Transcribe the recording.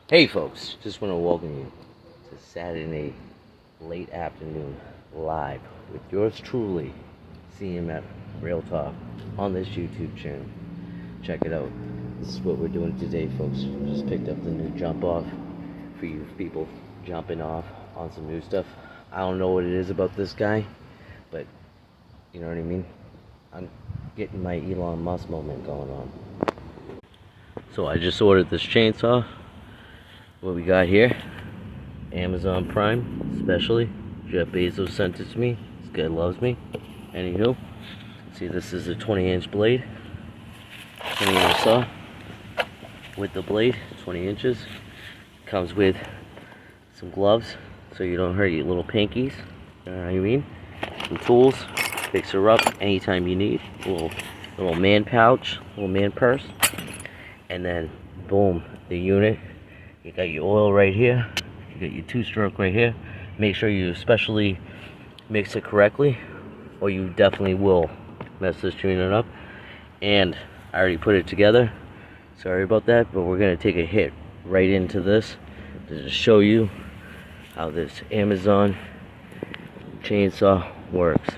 Hey folks, just want to welcome you to Saturday late afternoon live with yours truly, CMF Real Talk, on this YouTube channel. Check it out. This is what we're doing today, folks. We just picked up the new jump off for you people jumping off on some new stuff. I don't know what it is about this guy, but you know what I mean? I'm getting my Elon Musk moment going on. So I just ordered this chainsaw. What we got here, Amazon Prime, especially. Jeff Bezos sent it to me. This guy loves me. Anywho, see, this is a 20-inch blade, 20-inch saw with the blade, 20 inches. Comes with some gloves so you don't hurt your little pinkies. You know what I mean? Some tools, fix her up anytime you need. A little man pouch, little man purse, and then boom, the unit. You got your oil right here. You got your two-stroke right here. Make sure you especially mix it correctly, or you definitely will mess this unit up. And I already put it together. Sorry about that, but we're gonna take a hit right into this to just show you how this Amazon chainsaw works.